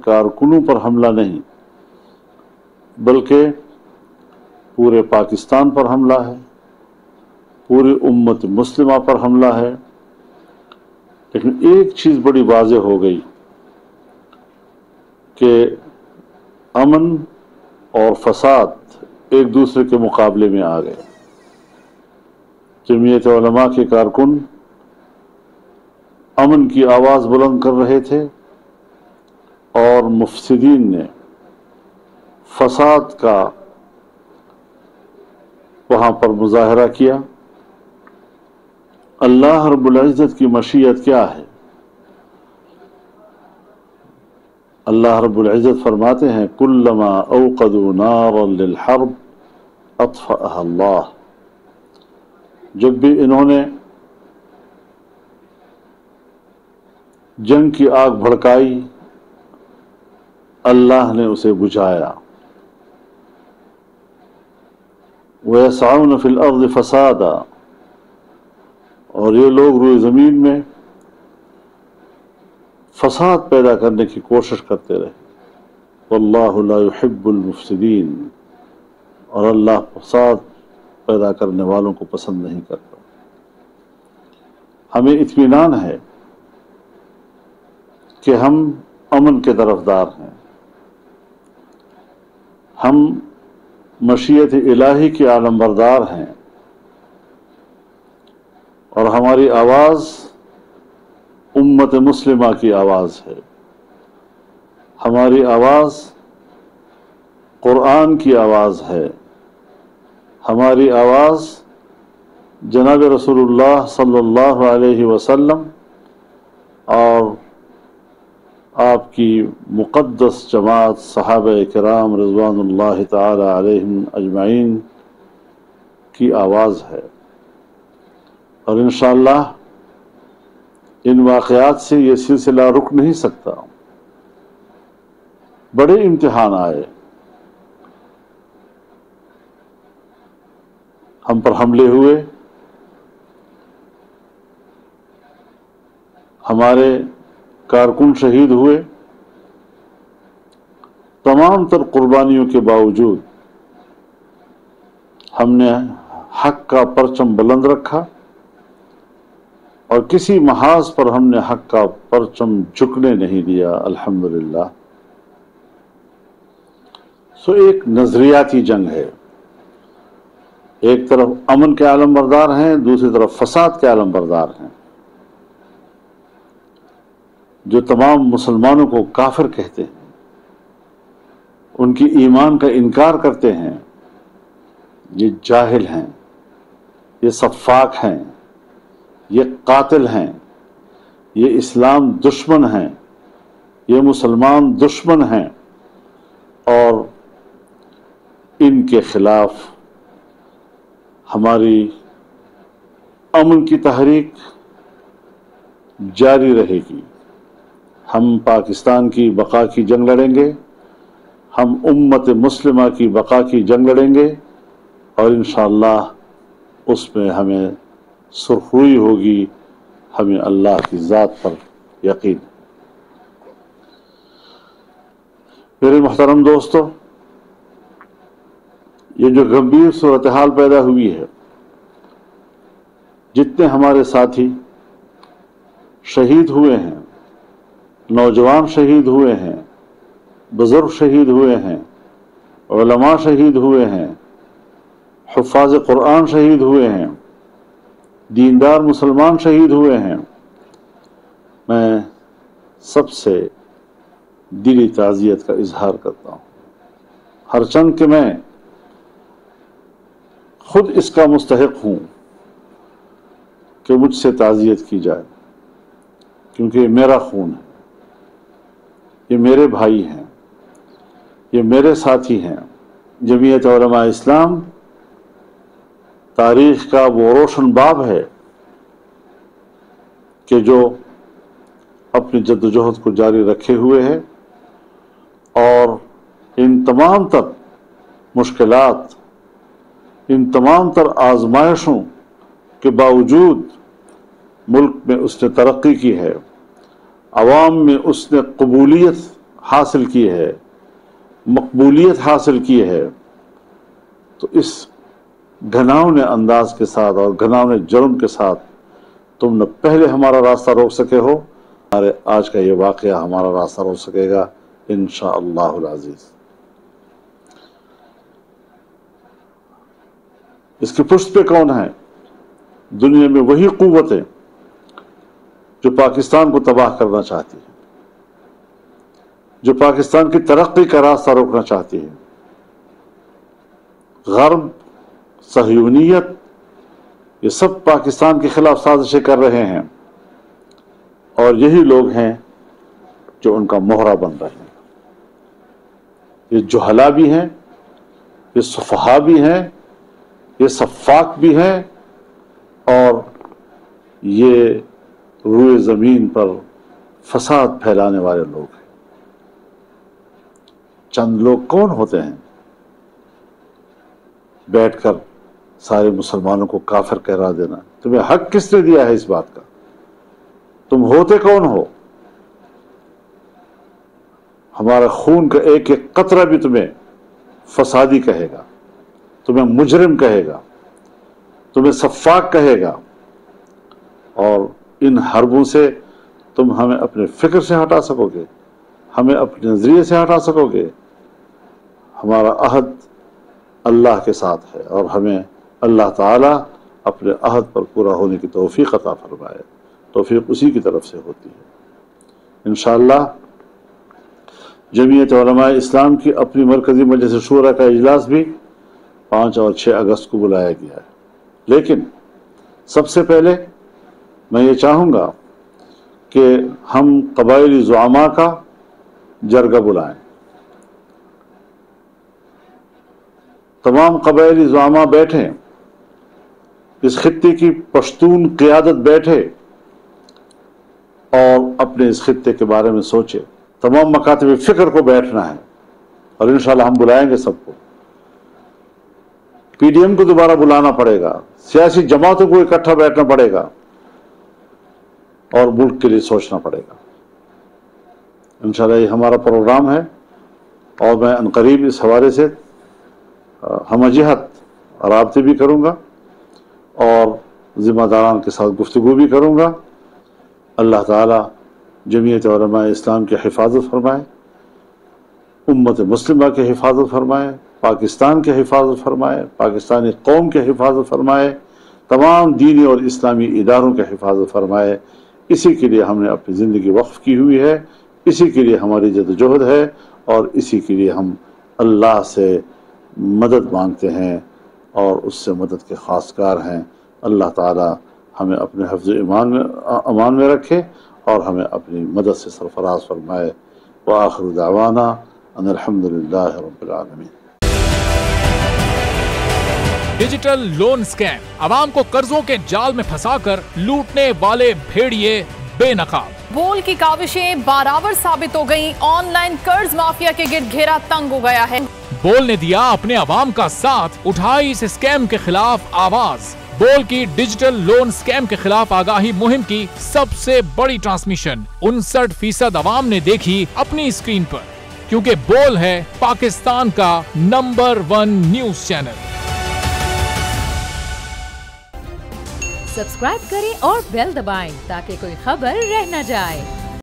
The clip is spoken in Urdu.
کارکنوں پر حملہ نہیں بلکہ پورے پاکستان پر حملہ ہے، پوری امت مسلمہ پر حملہ ہے۔ لیکن ایک چیز بڑی واضح ہو گئی کہ امن اور فساد ایک دوسرے کے مقابلے میں آ گئے۔ جمعیت علماء کے کارکن امن کی آواز بلند کر رہے تھے اور مفسدین نے فساد کا وہاں پر مظاہرہ کیا۔ اللہ رب العزت کی مشیت کیا ہے؟ اللہ رب العزت فرماتے ہیں کلما اوقدوا نارا للحرب اطفأها اللہ، جب بھی انہوں نے جنگ کی آگ بھڑکائی اللہ نے اسے بجھایا۔ وَيَسْعَوْنَ فِي الْأَرْضِ فَسَادًا، اور یہ لوگ روئے زمین میں فساد پیدا کرنے کی کوشش کرتے رہے۔ وَاللَّهُ لَا يُحِبُّ الْمُفْسِدِينَ، اور اللہ فساد پیدا کرنے والوں کو پسند نہیں کرتا۔ ہمیں اطمینان ہے کہ ہم امن کے طرفدار ہیں، ہم مشیت الہی کے عالم بردار ہیں، اور ہماری آواز امت مسلمہ کی آواز ہے، ہماری آواز قرآن کی آواز ہے، ہماری آواز جناب رسول اللہ صلی اللہ علیہ وسلم اور آپ کی مقدس جماعت صحابہ کرام رضوان اللہ تعالی علیہم اجمعین کی آواز ہے۔ اور انشاءاللہ ان واقعات سے یہ سلسلہ رک نہیں سکتا۔ بڑے امتحان آئے، ہم پر حملے ہوئے، ہمارے کارکن شہید ہوئے، تمام تر قربانیوں کے باوجود ہم نے حق کا پرچم بلند رکھا، اور کسی محاذ پر ہم نے حق کا پرچم جھکنے نہیں دیا، الحمدللہ۔ سو ایک نظریاتی جنگ ہے، ایک طرف امن کے عالم بردار ہیں، دوسری طرف فساد کے عالم بردار ہیں، جو تمام مسلمانوں کو کافر کہتے ہیں، ان کی ایمان کا انکار کرتے ہیں۔ یہ جاہل ہیں، یہ سفاک ہیں، یہ قاتل ہیں، یہ اسلام دشمن ہیں، یہ مسلمان دشمن ہیں، اور ان کے خلاف ہماری امن کی تحریک جاری رہے گی۔ ہم پاکستان کی بقا کی جنگ لڑیں گے، ہم امت مسلمہ کی بقا کی جنگ لڑیں گے، اور انشاءاللہ اس میں ہمیں سرخروئی ہوگی، ہمیں اللہ کی ذات پر یقین۔ میرے محترم دوستو، یہ جو گمبھیر صورتحال پیدا ہوئی ہے، جتنے ہمارے ساتھی شہید ہوئے ہیں، نوجوان شہید ہوئے ہیں، بزرگ شہید ہوئے ہیں، علماء شہید ہوئے ہیں، حفاظ قرآن شہید ہوئے ہیں، دیندار مسلمان شہید ہوئے ہیں، میں سب سے دلی تعزیت کا اظہار کرتا ہوں، ہرچند کہ میں خود اس کا مستحق ہوں کہ مجھ سے تعزیت کی جائے، کیونکہ یہ میرا خون ہے، یہ میرے بھائی ہیں، یہ میرے ساتھی ہیں۔ جمعیت علماء اسلام تاریخ کا وہ روشن باب ہے کہ جو اپنی جدوجہد کو جاری رکھے ہوئے ہے، اور ان تمام تر مشکلات، ان تمام تر آزمائشوں کے باوجود ملک میں اس نے ترقی کی ہے، عوام میں اس نے قبولیت حاصل کی ہے، مقبولیت حاصل کی ہے، تو اس گھناؤنے انداز کے ساتھ اور گھناؤنے جرم کے ساتھ تم نہ پہلے ہمارا راستہ روک سکے ہو، ہمارے آج کا یہ واقعہ ہمارا راستہ روک سکے گا انشاءاللہ العزیز۔ اس کی پشت پہ کون ہے؟ دنیا میں وہی قوتیں جو پاکستان کو تباہ کرنا چاہتی ہے، جو پاکستان کی ترقی کا راستہ روکنا چاہتی ہے۔ غرب، صہیونیت، یہ سب پاکستان کے خلاف سازشیں کر رہے ہیں، اور یہی لوگ ہیں جو ان کا مہرہ بن رہے ہیں۔ یہ جہلا بھی ہیں، یہ سفہا بھی ہیں، یہ سفاک بھی ہیں، اور یہ روئے زمین پر فساد پھیلانے والے لوگ ہیں۔ چند لوگ کون ہوتے ہیں بیٹھ کر سارے مسلمانوں کو کافر قرار دینا؟ تمہیں حق کس نے دیا ہے اس بات کا؟ تم ہوتے کون ہو؟ ہمارا خون کا ایک ایک قطرہ بھی تمہیں فسادی کہے گا، تمہیں مجرم کہے گا، تمہیں سفاک کہے گا، اور ان حربوں سے تم ہمیں اپنے فکر سے ہٹا سکو گے، ہمیں اپنے نظریے سے ہٹا سکو گے؟ ہمارا عہد اللہ کے ساتھ ہے، اور ہمیں اللہ تعالی اپنے عہد پر پورا ہونے کی توفیق عطا فرمائے۔ توفیق اسی کی طرف سے ہوتی ہے انشاءاللہ۔ جمعیت علماء اسلام کی اپنی مرکزی مجلس شورا کا اجلاس بھی 5 اور 6 اگست کو بلایا گیا ہے، لیکن سب سے پہلے میں یہ چاہوں گا کہ ہم قبائلی زعماء کا جرگہ بلائیں، تمام قبائلی زعماء بیٹھیں، اس خطے کی پشتون قیادت بیٹھے اور اپنے اس خطے کے بارے میں سوچے۔ تمام مکاتب فکر کو بیٹھنا ہے، اور انشاءاللہ ہم بلائیں گے سب کو۔ پی ڈی ایم کو دوبارہ بلانا پڑے گا، سیاسی جماعتوں کو اکٹھا بیٹھنا پڑے گا، اور ملک کے لیے سوچنا پڑے گا۔ انشاءاللہ یہ ہمارا پروگرام ہے، اور میں عنقریب اس حوالے سے ہم جہت رابطے بھی کروں گا، اور ذمہ داران کے ساتھ گفتگو بھی کروں گا۔ اللہ تعالی جمعیت علماء اسلام کی حفاظت فرمائے، امت مسلمہ کی حفاظت فرمائے، پاکستان کی حفاظت فرمائے، پاکستانی قوم کی حفاظت فرمائے، تمام دینی اور اسلامی اداروں کی حفاظت فرمائے۔ اسی کے لیے ہم نے اپنی زندگی وقف کی ہوئی ہے، اسی کے لیے ہماری جدوجہد ہے، اور اسی کے لیے ہم اللہ سے مدد مانگتے ہیں اور اس سے مدد کے خواستگار ہیں۔ اللہ تعالی ہمیں اپنے حفظ امان میں رکھے اور ہمیں اپنی مدد سے سرفراز فرمائے۔ وآخر دعوانا ان الحمدللہ رب العالمین۔ ڈیجیٹل لون سکیم، عوام کو قرضوں کے جال میں پھنسا کر لوٹنے والے بھیڑیے بے نقاب۔ بول کی کاوشیں بارآور ثابت ہو گئیں، آن لائن قرض مافیا کے گرد گھیرا تنگ ہو گیا ہے۔ بول نے دیا اپنے عوام کا ساتھ، اٹھائی اس اسکیم کے خلاف آواز۔ بول کی ڈیجیٹل لون سکیم کے خلاف آگاہی مہم کی سب سے بڑی ٹرانسمیشن 59% عوام نے دیکھی اپنی اسکرین پر، کیونکہ بول ہے پاکستان کا نمبر 1 نیوز چینل۔ سبسکرائب کریں اور بیل دبائیں تاکہ کوئی خبر رہ نہ جائے۔